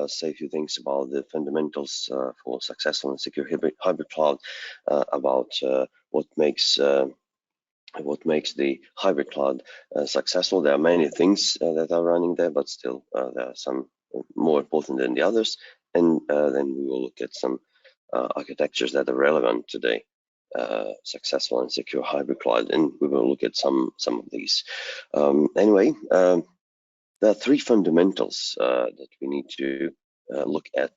say a few things about the fundamentals for successful and secure hybrid cloud, about what makes the hybrid cloud successful. There are many things that are running there, but still there are some more important than the others. And then we will look at some architectures that are relevant today. Successful and secure hybrid cloud, and we will look at some of these. Anyway, there are three fundamentals that we need to look at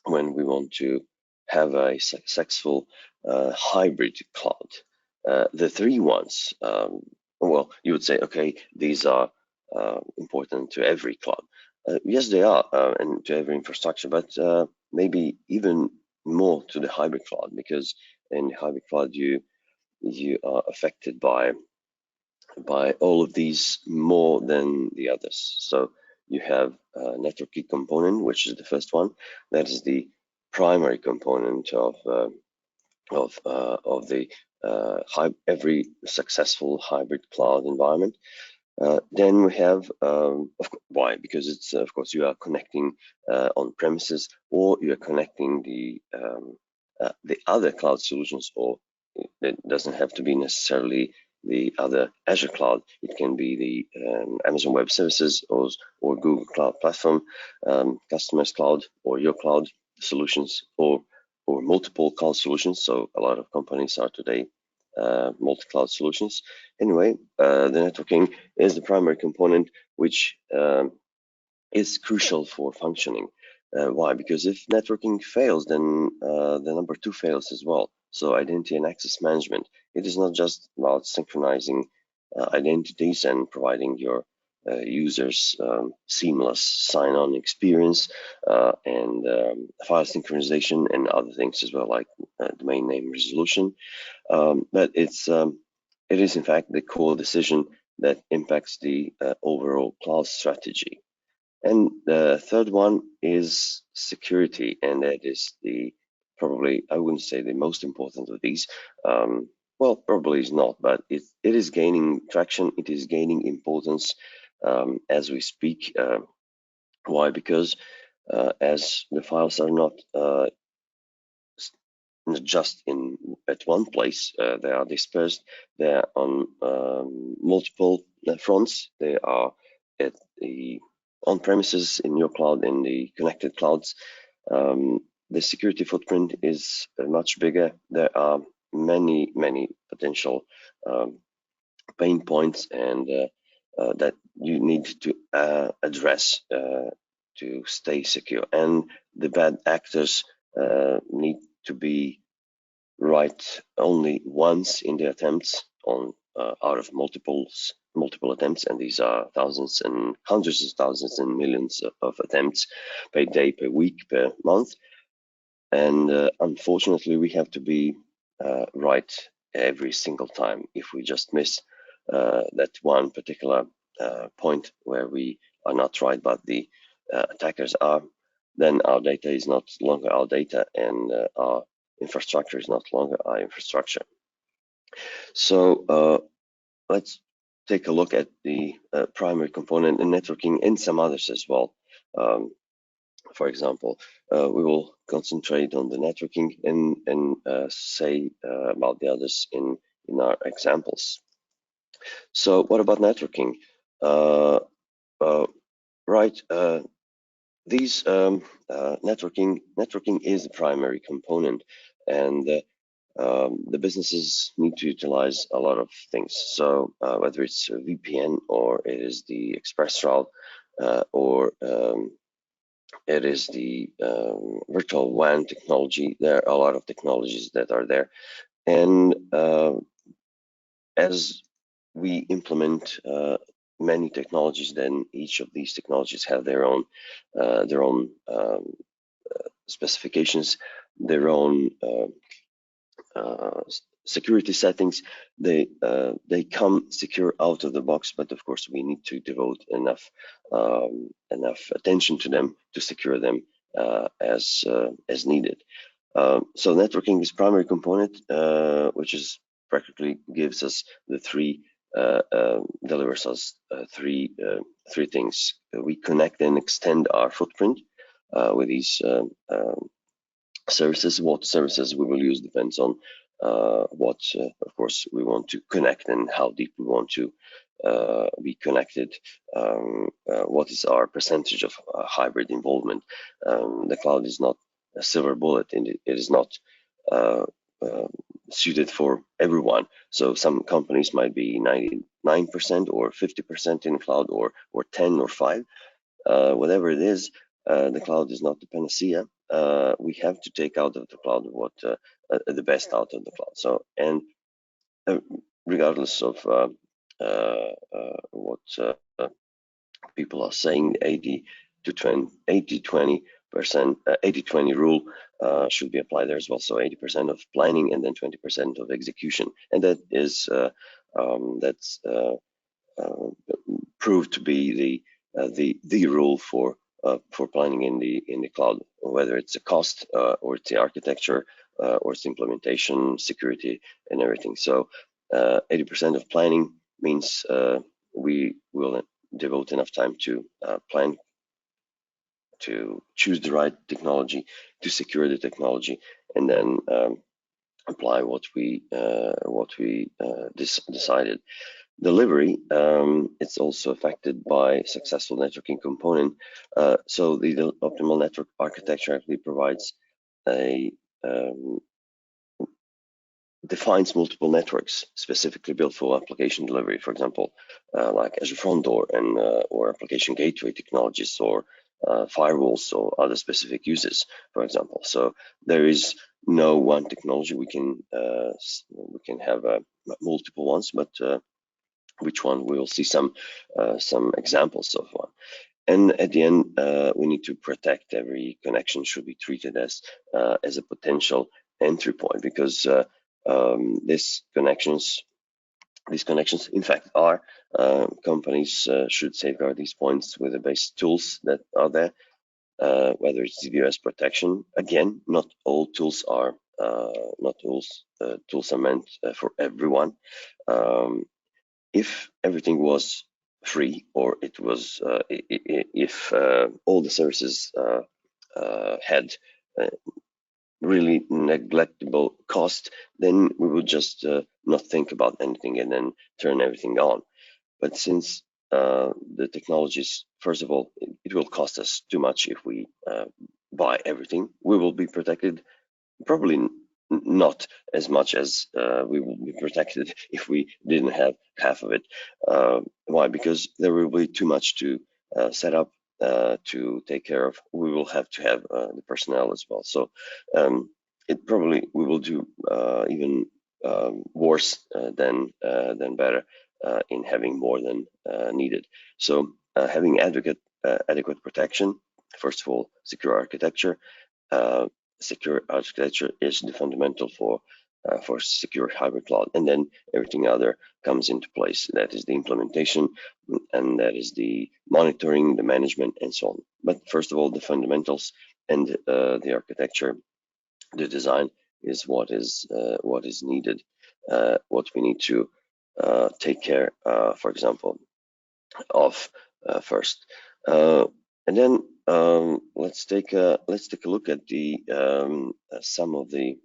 when we want to have a successful hybrid cloud. The three ones, well, you would say, okay, these are important to every cloud. Yes, they are, and to every infrastructure, but maybe even more to the hybrid cloud, because in the hybrid cloud you are affected by all of these more than the others. So you have a networking component, which is the first one. That is the primary component of every successful hybrid cloud environment. Then we have, why? Because it's, of course, you are connecting on premises, or you are connecting the other cloud solutions, or it doesn't have to be necessarily the other Azure cloud. It can be the Amazon Web Services or Google Cloud Platform, customers cloud, or your cloud solutions, or multiple cloud solutions. So a lot of companies are today multi-cloud solutions. Anyway, the networking is the primary component, which is crucial for functioning. Why? Because if networking fails, then the number two fails as well. So identity and access management, it is not just about synchronizing identities and providing your users seamless sign-on experience and file synchronization and other things as well, like domain name resolution. But it is in fact the core decision that impacts the overall cloud strategy. And the third one is security, and that is probably, I wouldn't say the most important of these. Well, probably is not, but it is gaining traction. It is gaining importance as we speak. Why? Because as the files are not just at one place, they are dispersed. They are on multiple fronts. They are at the on-premises, in your cloud, in the connected clouds. The security footprint is much bigger. There are many potential pain points and that you need to address to stay secure. And the bad actors need to be right only once in the attempts on out of multiple attempts, and these are thousands and hundreds of thousands and millions of attempts per day, per week, per month. And unfortunately, we have to be right every single time. If we just miss that one particular point where we are not right, but the attackers are, then our data is not longer our data, and our infrastructure is not longer our infrastructure. So let's take a look at the primary component in networking and some others as well. For example, we will concentrate on the networking and say about the others in our examples. So what about networking? Right, these networking is the primary component, and the businesses need to utilize a lot of things. So whether it's a VPN, or it is the express route, or it is the virtual WAN technology, there are a lot of technologies that are there. And as we implement many technologies, then each of these technologies have their own specifications, their own security settings. They come secure out of the box, but of course we need to devote enough attention to them to secure them as needed. So networking is primary component, which is practically gives us the delivers us three three things. We connect and extend our footprint with these services. What services we will use depends on what, of course, we want to connect and how deep we want to be connected. What is our percentage of hybrid involvement? The cloud is not a silver bullet, and it is not suited for everyone. So some companies might be 99% or 50% in cloud, or 10 or 5, whatever it is. The cloud is not the panacea. We have to take out of the cloud what the best out of the cloud. So, and regardless of what people are saying, 80-20%, 80-20 rule should be applied there as well. So 80% of planning and then 20% of execution, and that is that's proved to be the rule for planning in the cloud, whether it's a cost or it's the architecture or it's implementation, security, and everything. So 80% of planning means we will devote enough time to plan, to choose the right technology, to secure the technology, and then apply what we decided. Delivery, it's also affected by successful networking component. So the optimal network architecture actually provides defines multiple networks specifically built for application delivery, for example, like Azure Front Door and or application gateway technologies, or firewalls or other specific uses, for example. So there is no one technology. We can have multiple ones, but which one, we will see some examples of one. And at the end, we need to protect every connection. Should be treated as a potential entry point, because these connections, in fact, are companies should safeguard these points with the basic tools that are there. Whether it's DDoS protection, again, not all tools are tools are meant for everyone. If everything was free, or it was if all the services had really neglectable cost, then we would just not think about anything and then turn everything on. But since the technologies, first of all, it will cost us too much if we buy everything. We will be protected, probably not as much as we will be protected if we didn't have half of it. Why? Because there will be too much to set up, to take care of. We will have to have the personnel as well. So it probably, we will do even worse than better in having more than needed. So having adequate protection, first of all, secure architecture. Secure architecture is the fundamental for secure hybrid cloud, and then everything other comes into place. That is the implementation, and that is the monitoring, the management, and so on. But first of all, the fundamentals and the architecture, the design is what is needed. What we need to take care, for example, of first, and then let's take a look at the some of the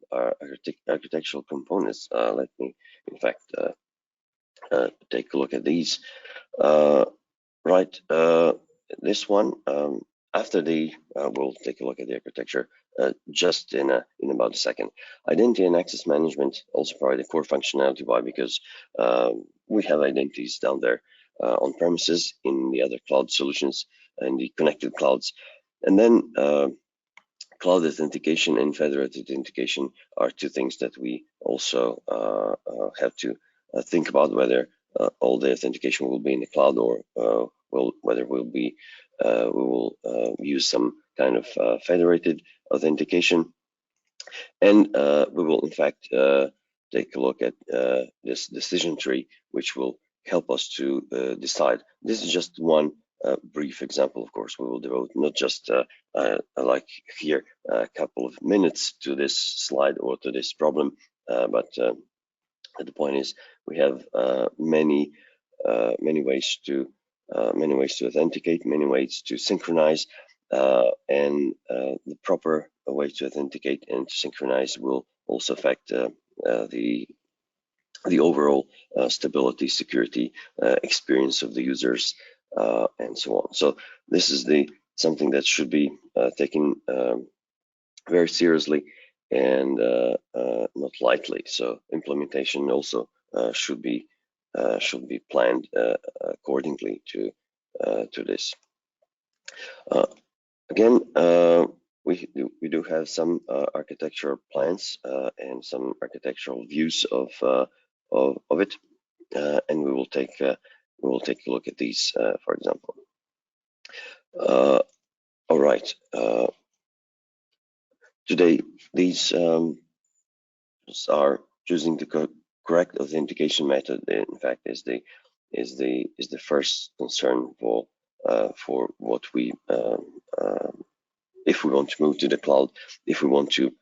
architectural components. Let me, in fact, take a look at these. Right, this one. After we'll take a look at the architecture just in about a second. Identity and access management also provide a core functionality. Why? Because we have identities down there on premises, in the other cloud solutions, and the connected clouds. And then cloud authentication and federated authentication are two things that we also have to think about, whether all the authentication will be in the cloud, or whether we will use some kind of federated authentication. And we will, in fact, take a look at this decision tree, which will help us to decide. This is just one brief example. Of course, we will devote not just like here a couple of minutes to this slide or to this problem, but the point is we have many ways to many ways to authenticate, many ways to synchronize, and the proper way to authenticate and to synchronize will also affect the overall stability, security, experience of the users, and so on. So this is something that should be taken very seriously and not lightly. So implementation also should be planned accordingly to this. Again, we do have some architectural plans and some architectural views of it, and we will take a look at these, for example. All right. Today, these are choosing the correct authentication method. In fact, is the first concern for what we if we want to move to the cloud, if we want to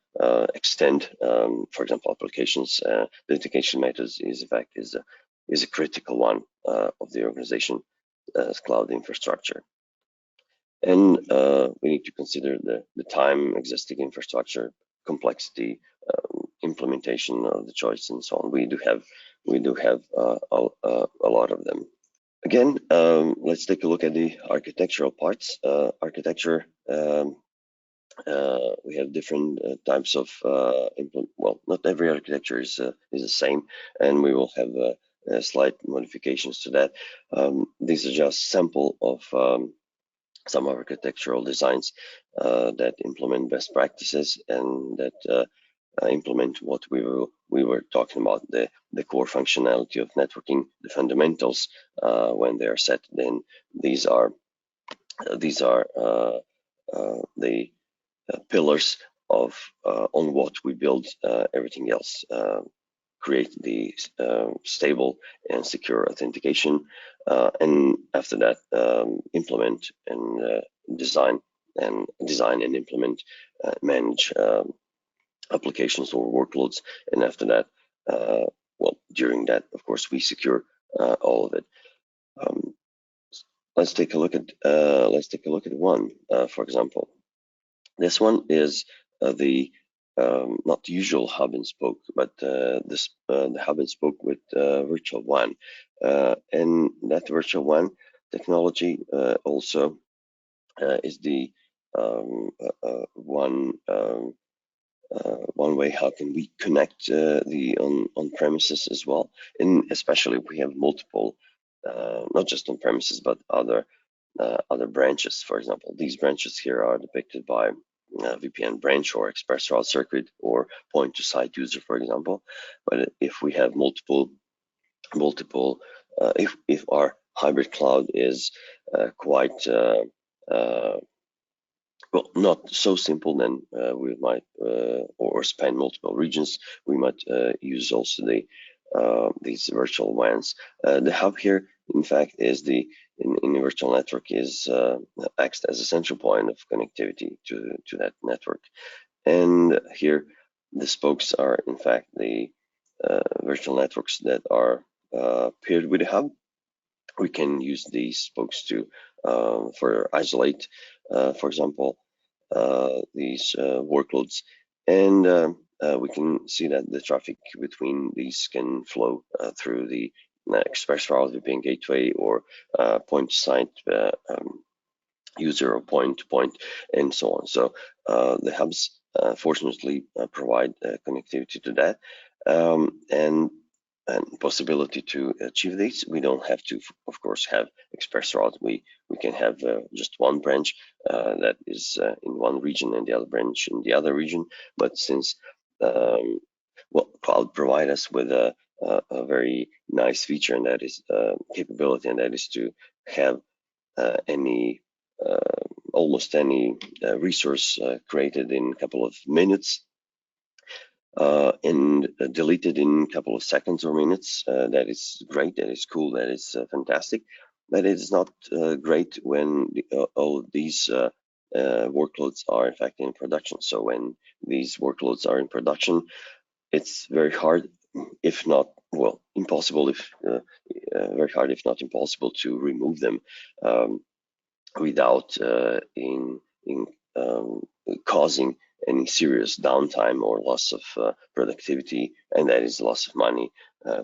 extend, for example, applications, the authentication methods is in fact is a critical one of the organization cloud infrastructure. And we need to consider the time, existing infrastructure, complexity, implementation of the choice, and so on. We do have a lot of them. Again, let's take a look at the architectural parts. Architecture. We have different types of well, not every architecture is the same, and we will have slight modifications to that. These are just sample of some architectural designs that implement best practices and that implement what we were talking about, the core functionality of networking, the fundamentals when they are set. Then these are the pillars of on what we build everything else. Create the stable and secure authentication, and after that implement and design and implement, manage applications or workloads, and after that, well, during that, of course, we secure all of it. Let's take a look at one, for example. This one is the not the usual hub and spoke, but the hub and spoke with virtual WAN, and that virtual WAN technology also is the one way how can we connect the on premises as well, and especially if we have multiple, not just on premises but other branches. For example, these branches here are depicted by VPN branch or express route circuit or point to site user, for example. But if we have multiple, if our hybrid cloud is quite well, not so simple, then we might or span multiple regions. We might use also these virtual WANs. The hub here, in fact, is in the virtual network is acts as a central point of connectivity to that network. And here, the spokes are in fact the virtual networks that are paired with the hub. We can use these spokes to further isolate, for example, these workloads, and we can see that the traffic between these can flow through the express route VPN gateway or point to site user or point to point, and so on. So the hubs fortunately provide connectivity to that, and possibility to achieve this. We don't have to, of course, have express route. We can have just one branch that is in one region and the other branch in the other region. But since well, cloud provide us with a very nice feature, and that is capability, and that is to have almost any resource created in a couple of minutes and deleted in a couple of seconds or minutes. That is great, that is cool, that is fantastic. But it is not great when all these workloads are in fact in production. So when these workloads are in production, it's very hard, if not well, impossible if very hard, if not impossible, to remove them without causing any serious downtime or loss of productivity, and that is loss of money,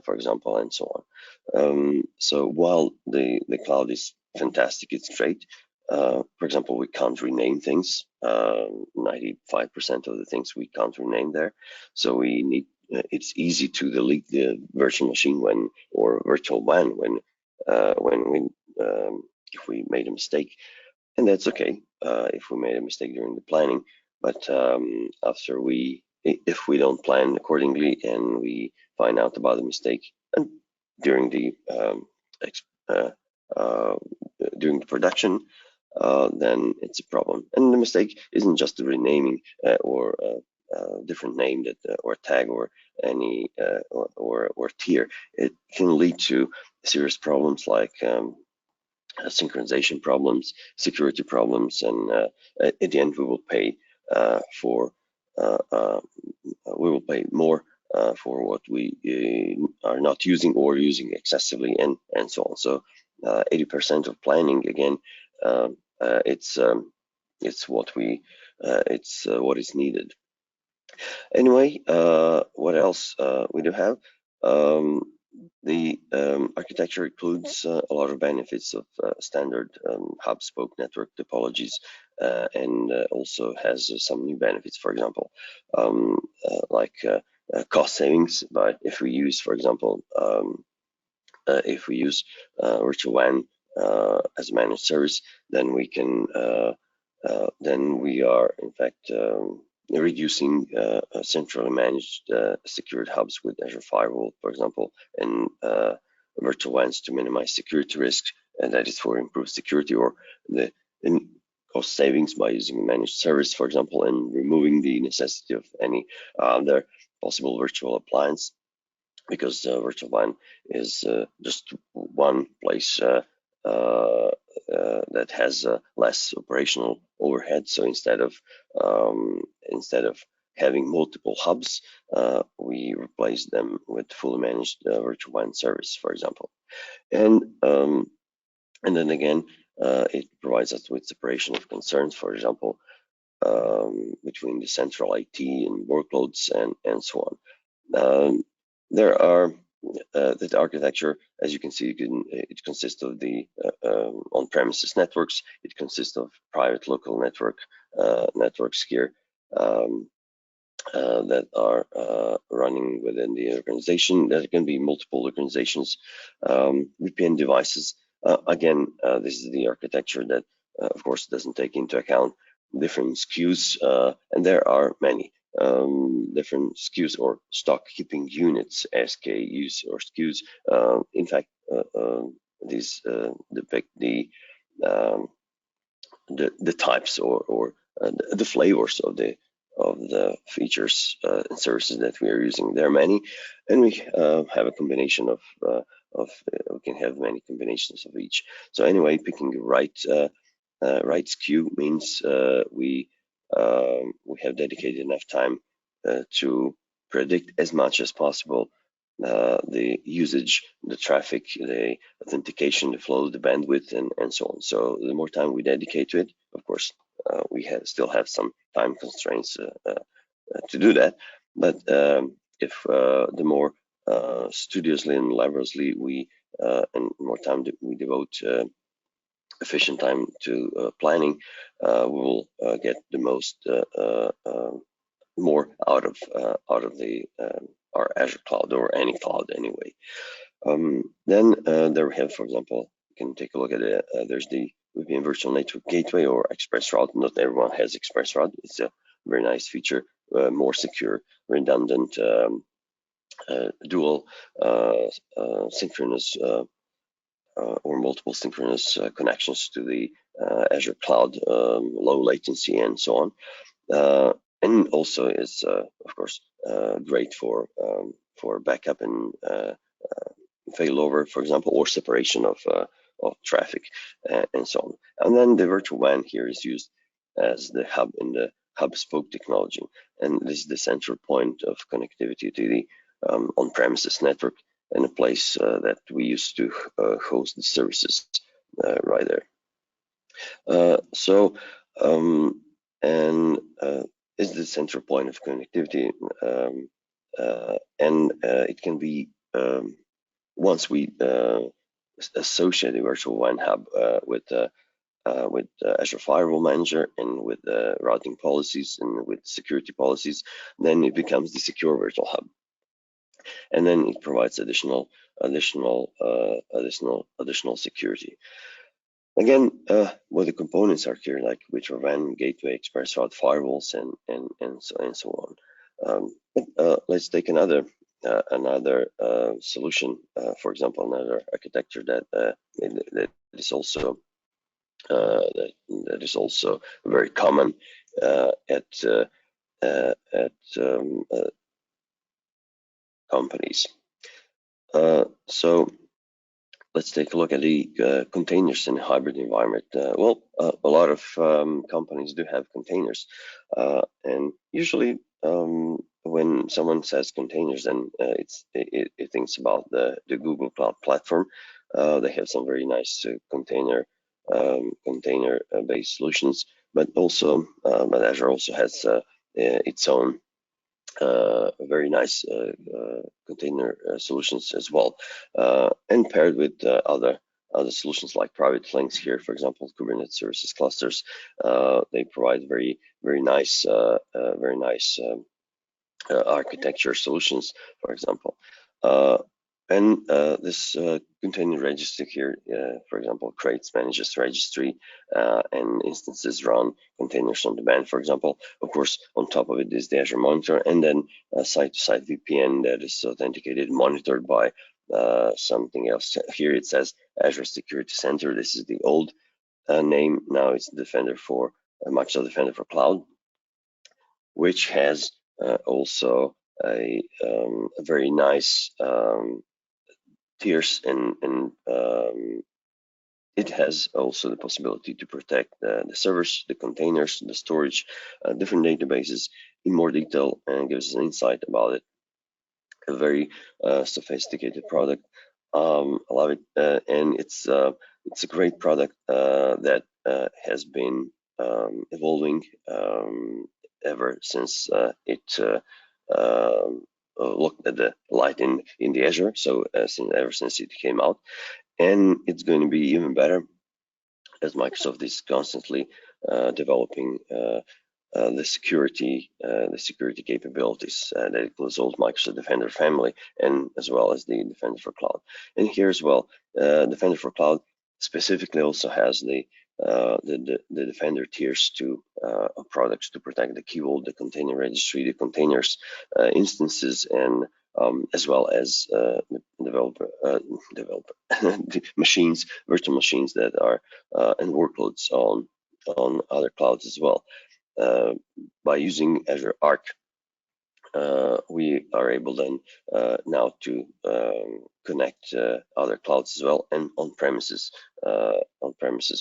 for example, and so on. So while the cloud is fantastic, it's great. For example, we can't rename things. 95% of the things we can't rename there. So we need. It's easy to delete the virtual machine or virtual WAN when we if we made a mistake, and that's okay if we made a mistake during the planning. But if we don't plan accordingly and we find out about the mistake and during the during the production, then it's a problem. And the mistake isn't just the renaming or different name or tag or any or tier. It can lead to serious problems like synchronization problems, security problems, and at the end we will pay more for what we are not using or using excessively, and so on. So 80% of planning, again, it's what is needed. Anyway, what else we do have? The architecture includes a lot of benefits of standard hub-spoke network topologies, and also has some new benefits. For example, like cost savings. But if we use, for example, virtual WAN as a managed service, then we can then we are in fact reducing centrally managed secured hubs with Azure Firewall, for example, and virtual WANs to minimize security risks, and that is for improved security, or the cost savings by using a managed service, for example, and removing the necessity of any other possible virtual appliance, because virtual WAN is just one place that has less operational overhead. So instead of having multiple hubs, we replace them with fully managed virtual WAN service, for example. And then again, it provides us with separation of concerns, for example, between the central IT and workloads and so on. There are the architecture, as you can see, it consists of the on-premises networks. It consists of private local networks here that are running within the organization. There can be multiple organizations. VPN devices. Again, this is the architecture that, of course, doesn't take into account different SKUs, and there are many different SKUs or stock keeping units, SKUs or SKUs. In fact, these depict the types or the flavors of the features and services that we are using. There are many, and we have a combination of we can have many combinations of each. So anyway, picking the right SKU means we have dedicated enough time to predict as much as possible the usage, the traffic, the authentication, the flow, the bandwidth, and so on. So the more time we dedicate to it, of course, we still have some time constraints to do that. But if the more studiously and laboriously and more time we devote efficient time to planning, we will get the most more out of our Azure cloud, or any cloud anyway. Then there we have, for example, you can take a look at it. There's the VPN Virtual Network Gateway, or ExpressRoute. Not everyone has ExpressRoute. It's a very nice feature, more secure, redundant, dual synchronous or multiple synchronous connections to the Azure cloud, low latency, and so on. And also is, of course, great for backup and failover, for example, or separation of traffic, and so on. And then the virtual WAN here is used as the hub in the hub-spoke technology, and this is the central point of connectivity to the on-premises network, in a place that we used to host the services right there. Is the central point of connectivity, it can be once we associate the virtual WAN hub with Azure Firewall Manager and with routing policies and with security policies, then it becomes the secure virtual hub, and then it provides additional security. Again, what the components are here, like which are WAN, gateway, express route, firewalls, and so on. Let's take another solution, for example, another architecture that is also very common at companies. So let's take a look at the containers in a hybrid environment. A lot of companies do have containers, and usually when someone says containers, then it thinks about the Google Cloud Platform. They have some very nice container-based solutions, but Azure also has its own very nice container solutions as well, and paired with other solutions like private links here, for example, Kubernetes services clusters. They provide very nice architecture solutions, for example. This container registry here, for example, creates, manages registry and instances run containers on demand, for example. Of course, on top of it is the Azure Monitor, and then a site-to-site VPN that is authenticated, monitored by something else. Here it says Azure Security Center. This is the old name. Now it's Defender for Microsoft Defender for Cloud, which has also a very nice tiers, and it has also the possibility to protect the servers, the containers, the storage, different databases in more detail, and gives us an insight about it. A very sophisticated product. I love it, and it's a great product that has been evolving ever since it looked at the light in the Azure. So ever since it came out, and it's going to be even better as Microsoft is constantly developing the security capabilities that includes old Microsoft Defender family, and as well as the Defender for Cloud. And here as well, Defender for Cloud specifically also has the Defender tiers to products to protect the key vault, the container registry, the containers, instances, and as well as developer machines, virtual machines that are and workloads on other clouds as well. By using Azure Arc, we are able then now to connect other clouds as well, and on-premises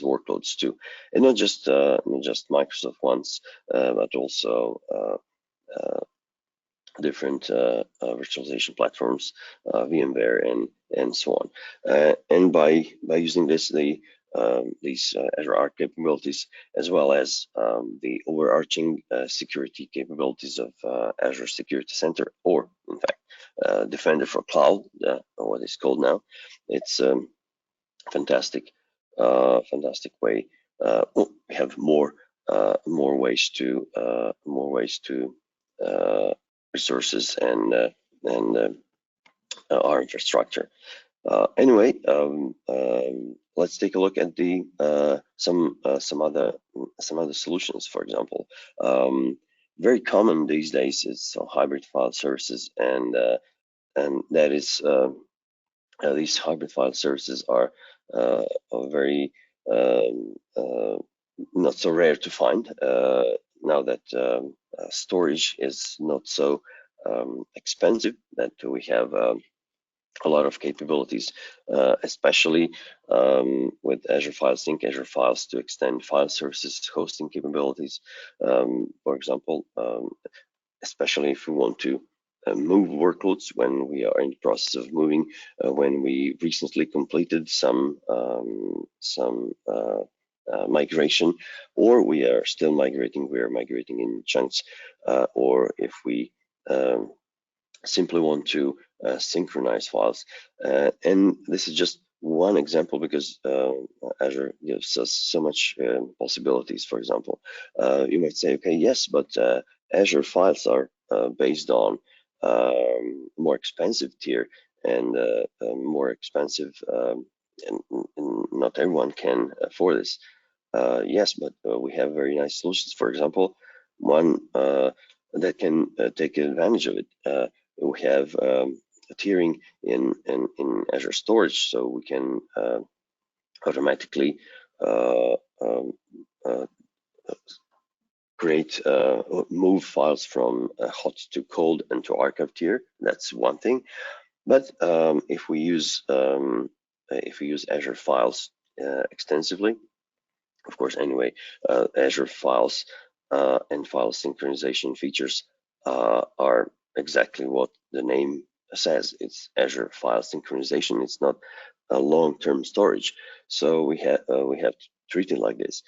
workloads too, and not just Microsoft ones, but also different virtualization platforms, VMware, and so on. And by using this, these Azure Arc capabilities, as well as the overarching security capabilities of Azure Security Center, or in fact Defender for Cloud, what is called now, it's fantastic way. We have more ways to resources and our infrastructure. Anyway, let's take a look at the some other solutions. For example, very common these days is hybrid file services, and that is these hybrid file services are very not so rare to find now that storage is not so expensive, that we have a lot of capabilities, especially with Azure File Sync, Azure Files to extend file services, hosting capabilities. For example, especially if we want to move workloads when we are in the process of moving, when we recently completed some migration, or we are still migrating, we are migrating in chunks, or if we simply want to synchronize files. And this is just one example because Azure gives us so much possibilities. For example, you might say, okay, yes, but Azure files are based on more expensive tier and more expensive, and not everyone can afford this. Yes, but we have very nice solutions. For example, one that can take advantage of it. We have tiering in Azure Storage, so we can automatically create move files from hot to cold and to archive tier. That's one thing. But if we use Azure files extensively, of course, anyway, Azure files and file synchronization features are exactly what the name says. It's Azure file synchronization. It's not a long-term storage. So we have to treat it like this.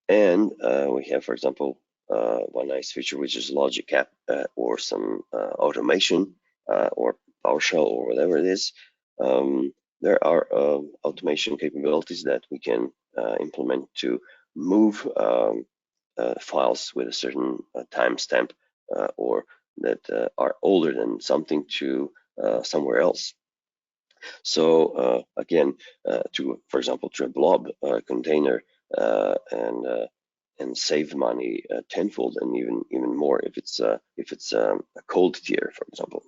And we have, for example, one nice feature which is Logic App or some automation or PowerShell or whatever it is. There are automation capabilities that we can implement to move files with a certain timestamp or that are older than something to somewhere else. So again, for example, to a blob container and save money tenfold and even more if it's a cold tier, for example.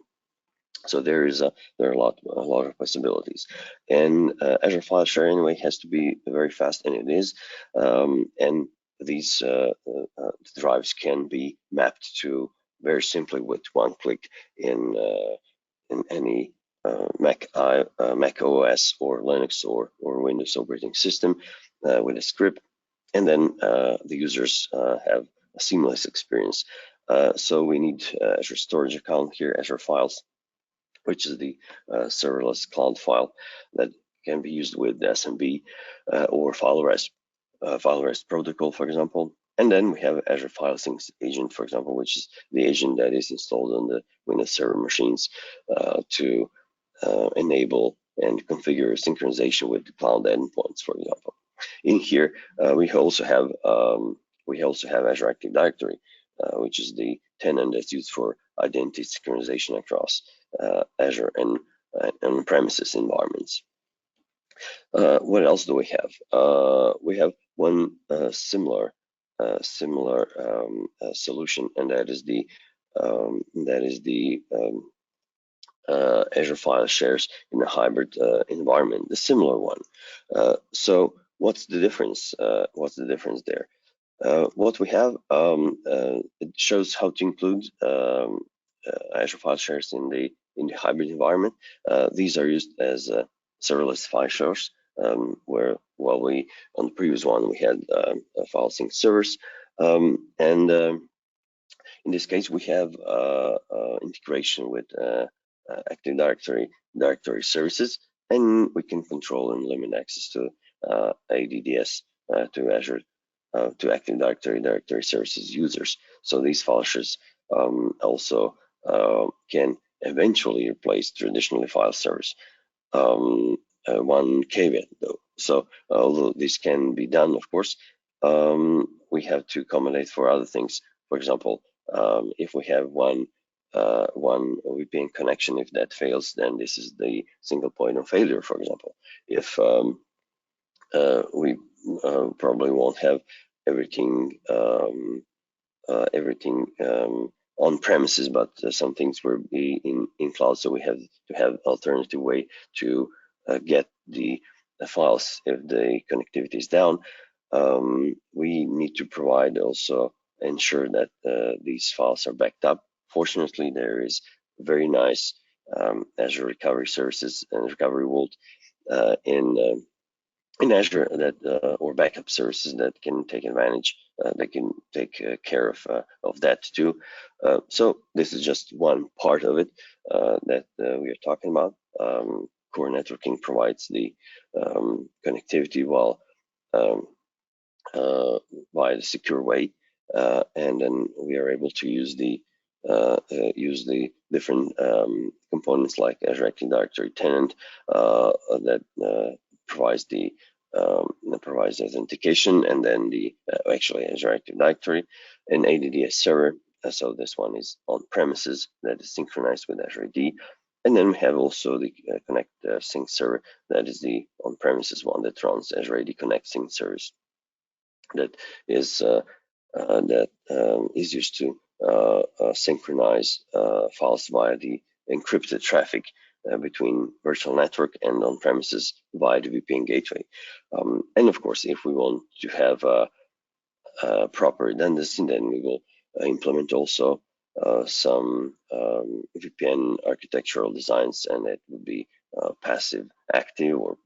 So there are a lot of possibilities, and Azure File Share anyway has to be very fast, and it is. And these drives can be mapped to very simply with one click in any Mac OS or Linux or Windows operating system with a script, and then the users have a seamless experience. So we need Azure Storage account here, Azure Files, which is the serverless cloud file that can be used with SMB or file rest protocol, for example. And then we have Azure File Sync agent, for example, which is the agent that is installed on the Windows Server machines to enable and configure synchronization with the cloud endpoints, for example. In here, we also have Azure Active Directory, which is the tenant that's used for identity synchronization across Azure and on-premises environments. What else do we have? We have one similar solution, and that is the Azure File Shares in a hybrid environment, the similar one. So what's the difference? What's the difference there? What we have, it shows how to include Azure File Shares in the hybrid environment. These are used as serverless file shares, where we on the previous one we had file sync servers, and in this case we have integration with Active Directory services, and we can control and limit access to ADDS to Azure to Active Directory services users. So these file shares also can eventually replace traditionally file servers. One caveat though. So although this can be done, of course, we have to accommodate for other things. For example, if we have one VPN connection, if that fails, then this is the single point of failure. For example, if we probably won't have everything on premises, but some things will be in cloud, so we have to have alternative way to get the files if the connectivity is down. We need to provide also ensure that these files are backed up. Fortunately, there is very nice Azure Recovery Services and Recovery Vault in in Azure that or backup services that can take advantage, they can take care of that too. So this is just one part of it that we are talking about. Core networking provides the connectivity while by the secure way, and then we are able to use the different components like Azure Active Directory tenant that provides the authentication, and then the actually Azure Active Directory and ADDS server. So this one is on premises that is synchronized with Azure AD. And then we have also the Connect Sync server, that is the on-premises one that runs Azure AD Connect Sync service. That is used to synchronize files via the encrypted traffic between virtual network and on-premises via the VPN gateway. And of course, if we want to have proper redundancy, then we will implement also some VPN architectural designs, and it would be passive active or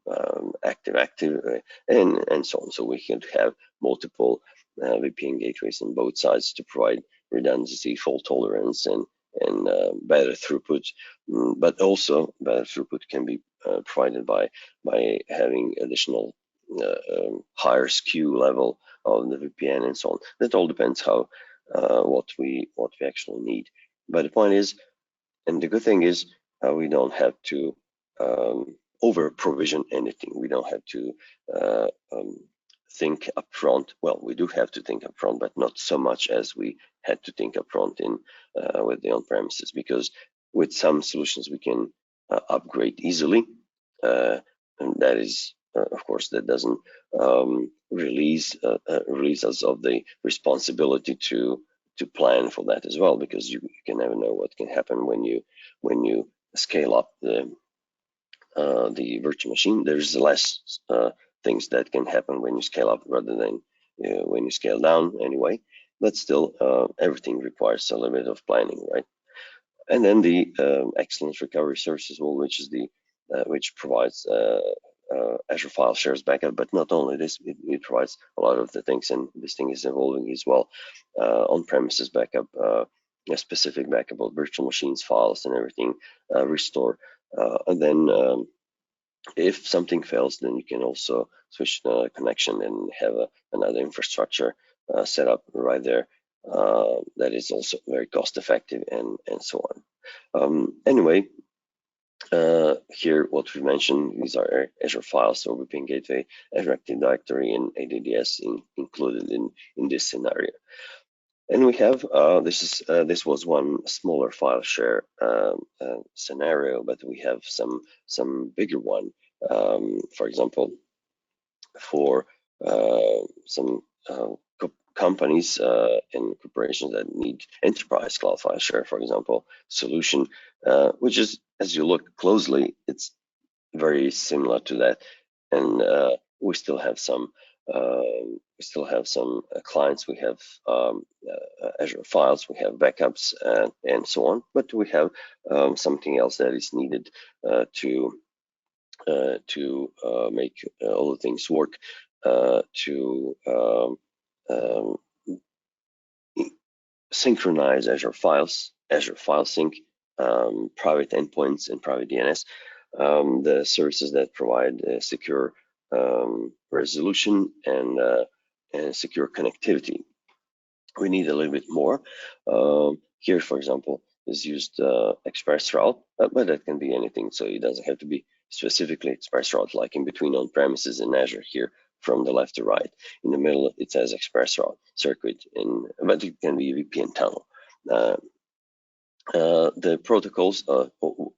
active active and so on. So we can have multiple VPN gateways on both sides to provide redundancy, fault tolerance, and better throughput. But also better throughput can be provided by having additional higher SKU level of the VPN and so on. That all depends how what we actually need. But the point is, and the good thing is, we don't have to over provision anything. We don't have to think upfront. Well, we do have to think upfront, but not so much as we had to think upfront in with the on-premises, because with some solutions we can upgrade easily, and that is of course that doesn't release us of the responsibility to plan for that as well, because you can never know what can happen when you scale up the virtual machine. There's less things that can happen when you scale up rather than when you scale down anyway, but still everything requires a little bit of planning, right? And then the excellent recovery service as well, which is the which provides Azure file shares backup. But not only this, it provides a lot of the things, and this thing is evolving as well. On-premises backup, a specific backup of virtual machines, files, and everything, restore, and then if something fails, then you can also switch the connection and have another infrastructure set up right there. That is also very cost effective and so on. Anyway, here what we mentioned, these are Azure files or VPN gateway, Azure Active Directory, and ADDS included in this scenario. And we have this was one smaller file share scenario, but we have some bigger one. For example, for some companies and corporations that need enterprise cloud file share, for example, solution, which is, as you look closely, it's very similar to that, and we still have some clients. We have Azure files, we have backups, and so on. But we have something else that is needed to make all the things work, to synchronize Azure files, Azure File Sync, private endpoints, and private DNS, the services that provide secure resolution and secure connectivity. We need a little bit more. Here, for example, is used ExpressRoute, but that can be anything, so it doesn't have to be specifically ExpressRoute, like in between on-premises and Azure here from the left to right. In the middle, it says ExpressRoute circuit, but it can be a VPN tunnel. The protocols,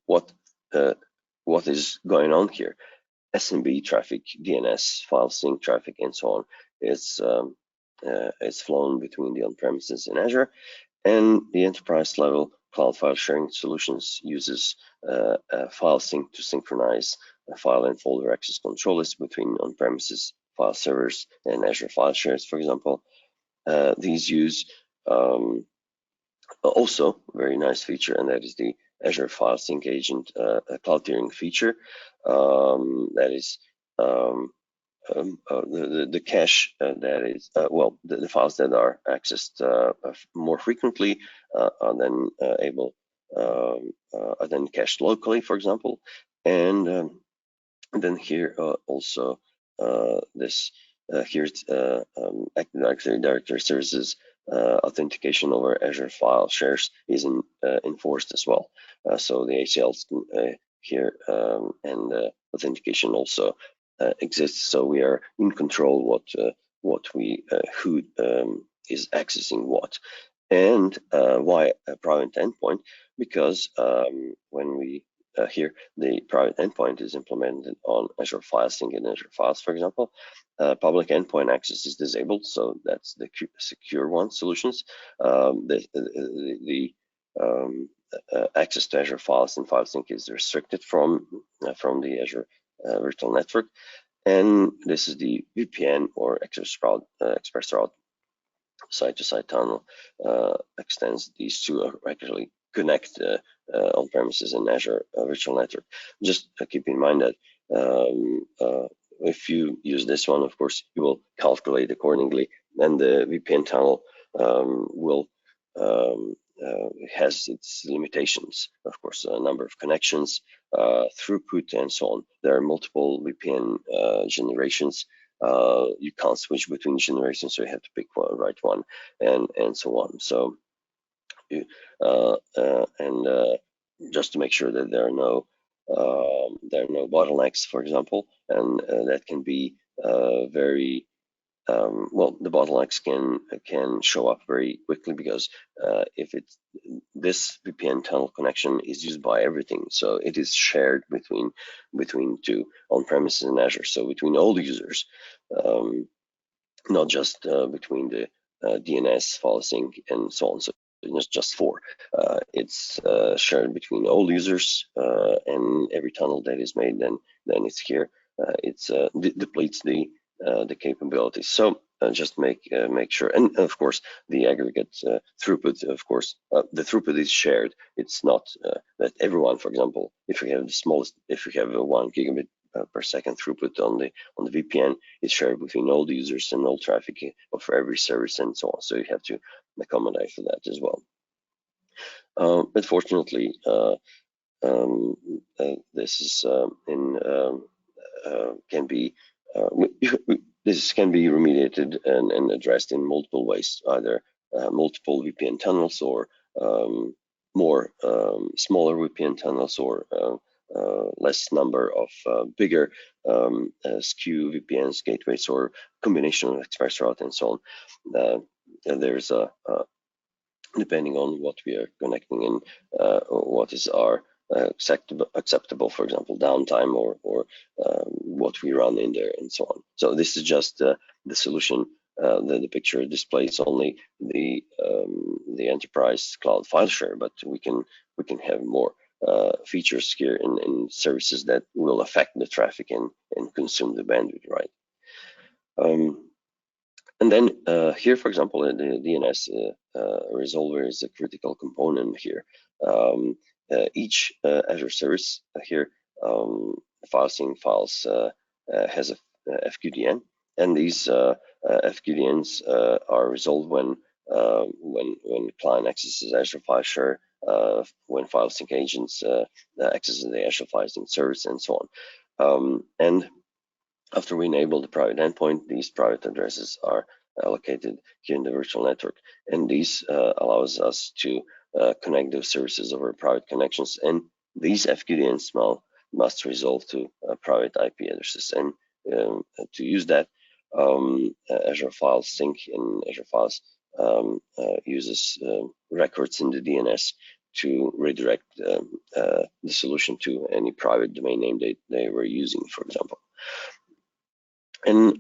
what is going on here? SMB traffic, DNS, file sync traffic, and so on is flown between the on-premises and Azure, and the enterprise level cloud file sharing solutions uses file sync to synchronize file and folder access control lists between on-premises file servers and Azure file shares, for example. These use also a very nice feature, and that is the Azure File Sync Agent cloud tiering feature. That is the cache that is well, the files that are accessed more frequently are then are then cached locally, for example, and then here also this here's Active Directory Services authentication over Azure file shares is enforced as well. So the ACLs here and authentication also exists. So we are in control who is accessing what. And why a private endpoint? Because when we here the private endpoint is implemented on Azure File Sync and Azure Files, for example. Public endpoint access is disabled, so that's the secure one solutions. The access to Azure Files and File Sync is restricted from the Azure virtual network, and this is the VPN or express route site-to-site tunnel extends these two actually connect on premises and Azure virtual network. Just keep in mind that if you use this one, of course, you will calculate accordingly, and the VPN tunnel will has its limitations. Of course, a number of connections, throughput, and so on. There are multiple VPN generations. You can't switch between generations, so you have to pick one, right one, and so on. So, just to make sure that there are no bottlenecks, for example, and that can be very well. The bottlenecks can show up very quickly because if this VPN tunnel connection is used by everything, so it is shared between two on-premises and Azure, so between all the users, not just between the DNS, file sync, and so on. So it's just four. It's shared between all users, and every tunnel that is made, then it's here. It's depletes the capabilities. So just make sure, and of course the aggregate throughput. Of course, the throughput is shared. It's not that everyone, for example, if we have the smallest, if we have 1 gigabit per second throughput on the VPN, it's shared between all the users and all traffic of every service and so on. So you have to accommodate for that as well. But fortunately, this is this can be remediated and addressed in multiple ways, either multiple VPN tunnels or more smaller VPN tunnels, or less number of bigger SKU VPNs, gateways, or combination of express route and so on. And there's depending on what we are connecting in, what is our acceptable, for example, downtime, or what we run in there, and so on. So this is just the solution. The picture displays only the enterprise cloud file share, but we can have more features here in services that will affect the traffic and consume the bandwidth, right? And then here, for example, the DNS resolver is a critical component here. Each Azure service here, file sync files, has a FQDN, and these FQDNs are resolved when client accesses Azure file share, when file sync agents access the Azure file sync service, and so on. And after we enable the private endpoint, these private addresses are allocated here in the virtual network, and these allows us to connect those services over private connections, and these FQDNs must resolve to private IP addresses. And to use that, Azure File Sync and Azure Files uses records in the DNS to redirect the solution to any private domain name they were using, for example. And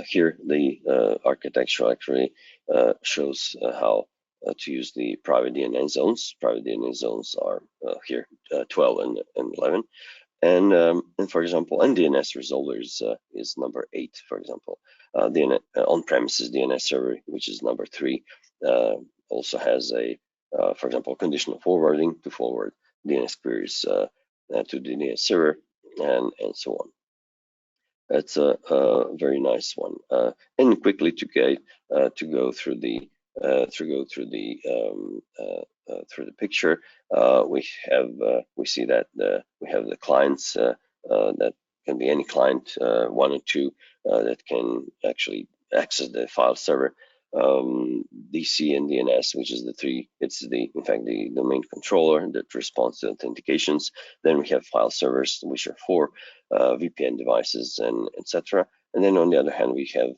here the architecture actually shows how to use the private DNS zones. Private DNS zones are here 12 and 11, and for example, and DNS resolver is number 8, for example. The on-premises DNS server, which is number 3, also has a, for example, conditional forwarding to forward DNS queries to the DNS server, and so on. That's a very nice one. And quickly to go through the through the picture, we see that we have the clients that can be any client, one or two, that can actually access the file server. DC and DNS, which is the three. It's in fact the domain controller that responds to authentications. Then we have file servers, which are for VPN devices and etc. And then on the other hand, we have,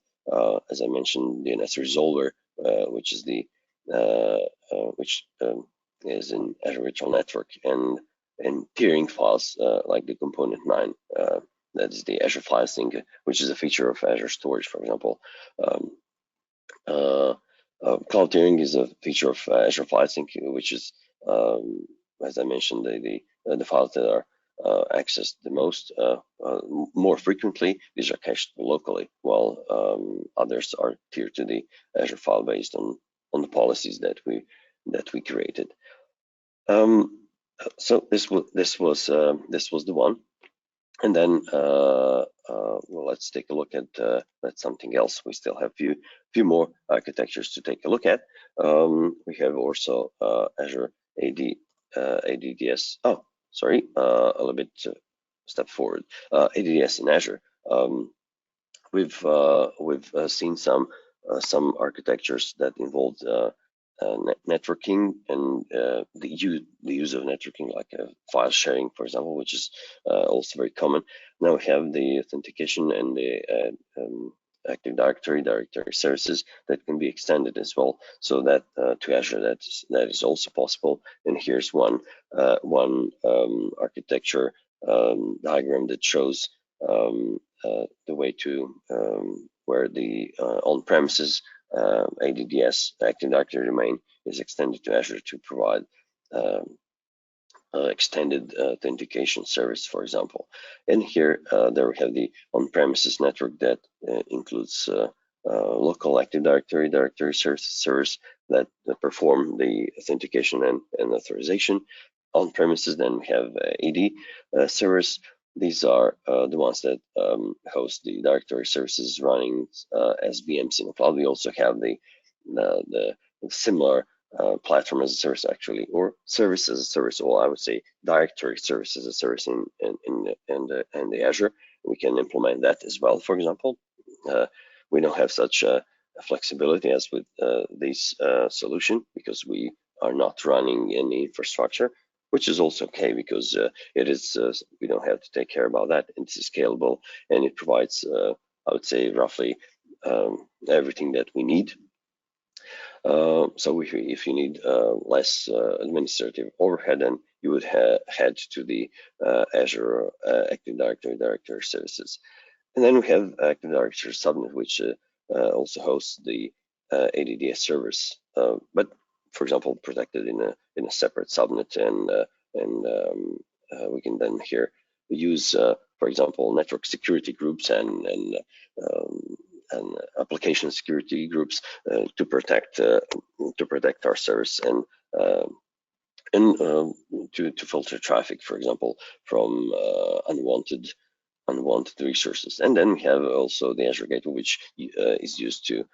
as I mentioned, DNS resolver, which is is in Azure Virtual Network, and tiering files like the component 9. That is the Azure File Sync, which is a feature of Azure Storage, for example. Cloud tiering is a feature of Azure File Sync, which is, as I mentioned, the files that are accessed the most more frequently. These are cached locally, while others are tiered to the Azure file based on the policies that we created. So this was the one. And then well, let's take a look at something else. We still have a few more architectures to take a look at. We have also Azure ADDS. Oh, sorry, a little bit step forward. ADDS in Azure. We've seen some architectures that involved networking and the use of networking, like file sharing, for example, which is also very common. Now we have the authentication and the Active Directory services that can be extended as well, so that to Azure that is also possible. And here's one architecture diagram that shows the way to where the on-premises ADDS, Active Directory domain, is extended to Azure to provide extended authentication service, for example. And here, there we have the on-premises network that includes local Active Directory service that perform the authentication and authorization. On-premises, then we have AD servers. These are the ones that host the directory services running as VMs in the cloud. We also have the similar platform as a service, actually, or service as a service, or I would say directory service as a service in the Azure. We can implement that as well. For example, we don't have such flexibility as with this solution, because we are not running any infrastructure, which is also okay, because it is we don't have to take care about that. It's scalable, and it provides, I would say, roughly everything that we need. So if you need less administrative overhead, then you would head to the Azure Active Directory services. And then we have Active Directory subnet, which also hosts the ADDS servers, but for example, protected in a separate subnet, and we can then here use, for example, network security groups and application security groups to protect our servers and to filter traffic, for example, from unwanted resources. And then we have also the Azure Gateway, which is used to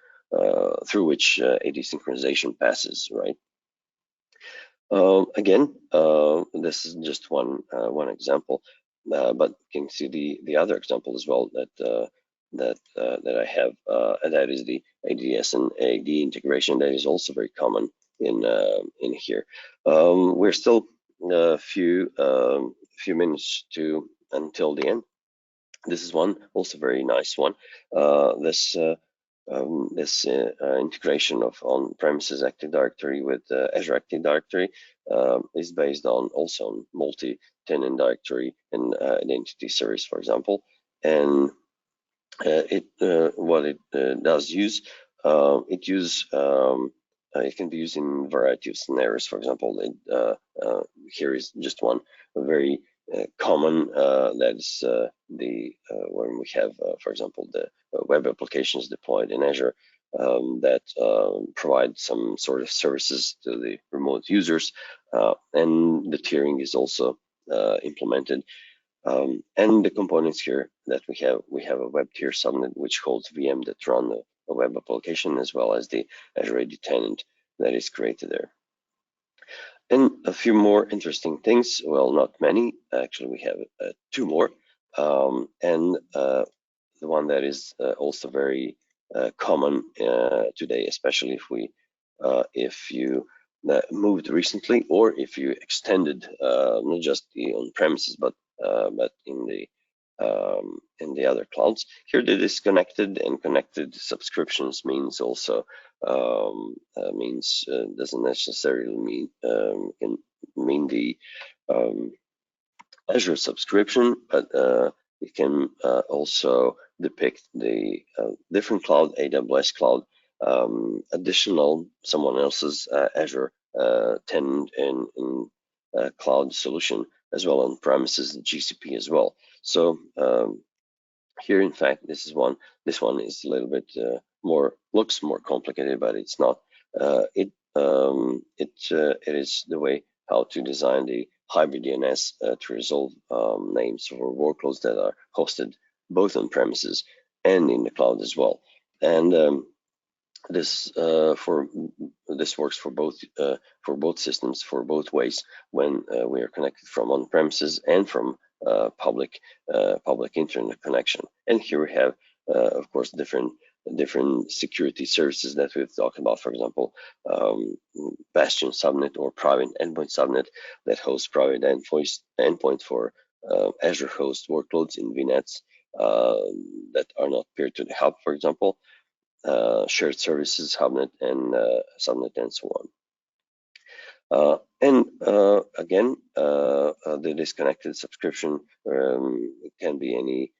through which AD synchronization passes, right? Again, this is just one example, but you can see the other example as well that I have, and that is the ADS and AD integration. That is also very common in here. We're still a few minutes until the end. This is one also very nice one. This integration of on-premises Active Directory with Azure Active Directory is based also on multi-tenant directory and identity service, for example. And what it does use, it can be used in a variety of scenarios. For example, here is just one very common, that is when we have, for example, the web applications deployed in Azure that provide some sort of services to the remote users, and the tiering is also implemented. And the components here that we have a web tier subnet which holds VM that run the web application, as well as the Azure AD tenant that is created there. And a few more interesting things. Well, not many. Actually, we have two more. And the one that is also very common today, especially if you moved recently, or if you extended not just the on-premises but in the other clouds. Here, the disconnected and connected subscriptions means also doesn't necessarily mean the Azure subscription, but it can also depict the different cloud, AWS cloud, additional someone else's Azure tenant in cloud solution, as well on premises, GCP as well. So here, in fact, this one is a little bit looks more complicated, but it's not. It is the way how to design the hybrid DNS to resolve names for workloads that are hosted both on premises and in the cloud as well. And this works for both systems, for both ways, when we are connected from on premises and from public internet connection. And here we have, of course, different security services that we've talked about. For example, Bastion subnet or private endpoint subnet that hosts private endpoint for Azure host workloads in VNets that are not peered to the hub, for example. Shared services, subnet, and so on. Again, the disconnected subscription can be any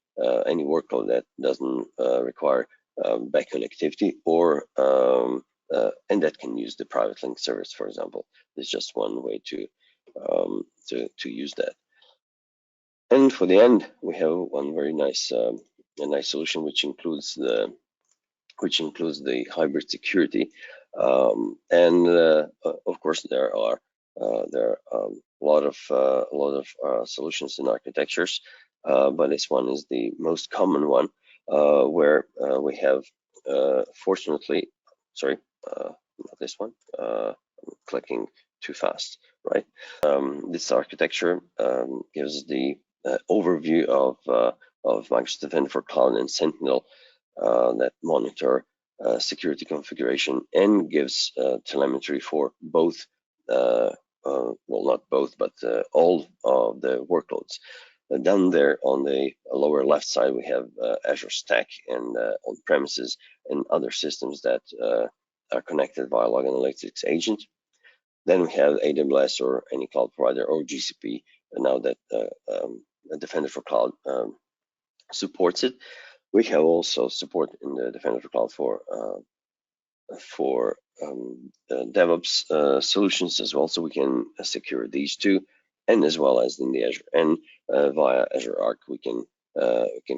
workload that doesn't require back connectivity, or and that can use the private link service, for example. There's just one way to use that. And for the end, we have one very nice solution which includes the hybrid security, and of course there are a lot of solutions and architectures, but this one is the most common one, where we have fortunately, sorry, not this one, I'm clicking too fast, right? This architecture gives the overview of Microsoft Defender for Cloud and Sentinel that monitor security configuration and gives telemetry for both, well, not both, but all of the workloads. Down there on the lower left side, we have Azure Stack and on-premises and other systems that are connected via Log Analytics agent. Then we have AWS or any cloud provider, or GCP, and now that Defender for Cloud supports it. We have also support in the Defender for Cloud for DevOps solutions as well, so we can secure these two, and as well as in the Azure, and via Azure Arc we can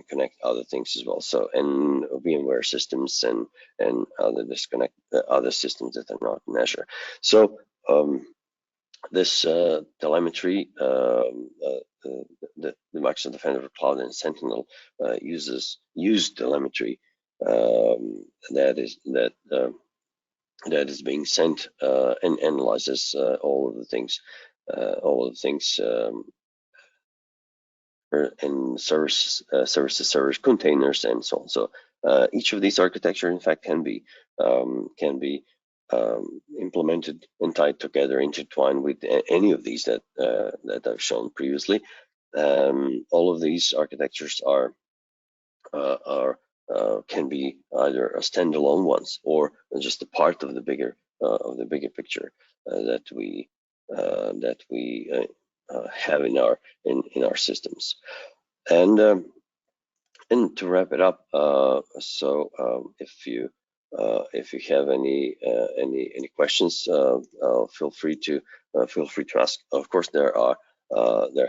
connect other things as well. So, and VMware systems and other systems that are not in Azure. So this telemetry, the Microsoft Defender for Cloud and Sentinel use telemetry that is being sent and analyzes all of the things and servers, containers, and so on. So each of these architecture, in fact, can be implemented and tied together, intertwined with any of these that I've shown previously. All of these architectures can be either a standalone ones or just a part of the bigger picture that we have in our systems. And to wrap it up, if you have any questions, feel free to ask. Of course, there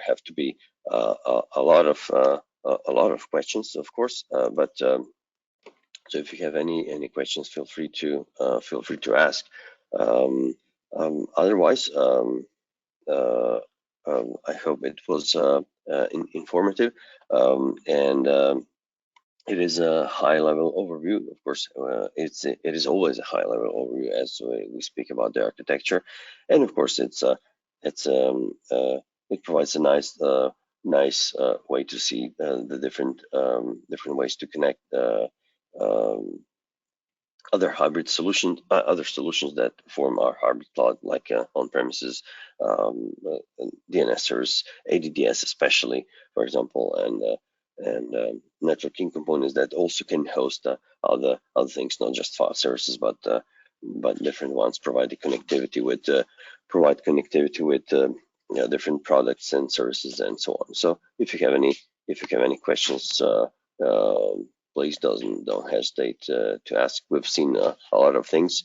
have to be a lot of questions, of course, but so if you have any questions, feel free to ask. Otherwise, I hope it was informative, and it is a high-level overview. Of course, it is always a high-level overview as we speak about the architecture, and of course, it provides a nice way to see the different ways to connect other hybrid solutions, other solutions that form our hybrid cloud, like on-premises DNS service, ADDS especially, for example, and networking components that also can host other things, not just file services, but different ones. Provide connectivity with different products and services and so on. So if you have any questions, please don't hesitate to ask. We've seen a lot of things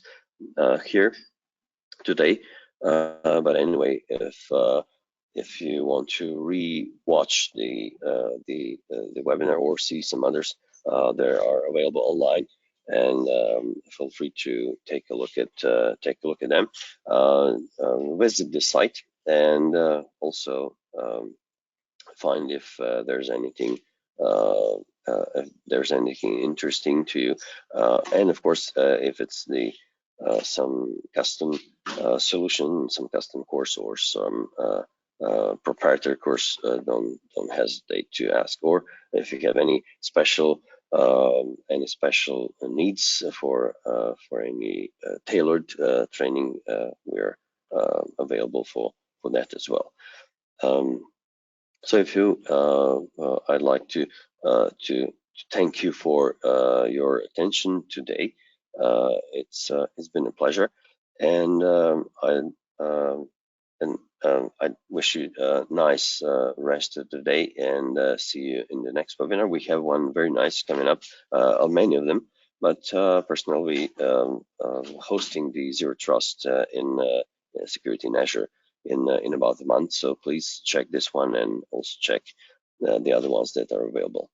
here today, but anyway, if you want to re-watch the webinar or see some others, they are available online, and feel free to take a look at them. Visit the site, and also find if there's anything interesting to you, and of course, if it's some custom solution, some custom course, or some proprietary course, don't hesitate to ask. Or if you have any special needs for any tailored training, we're available for that as well. So if you, I'd like to thank you for your attention today. It's been a pleasure, and I wish you a nice rest of the day, and see you in the next webinar. We have one very nice coming up, many of them, but personally hosting the Zero Trust in Security and Azure in about a month. So please check this one, and also check the other ones that are available.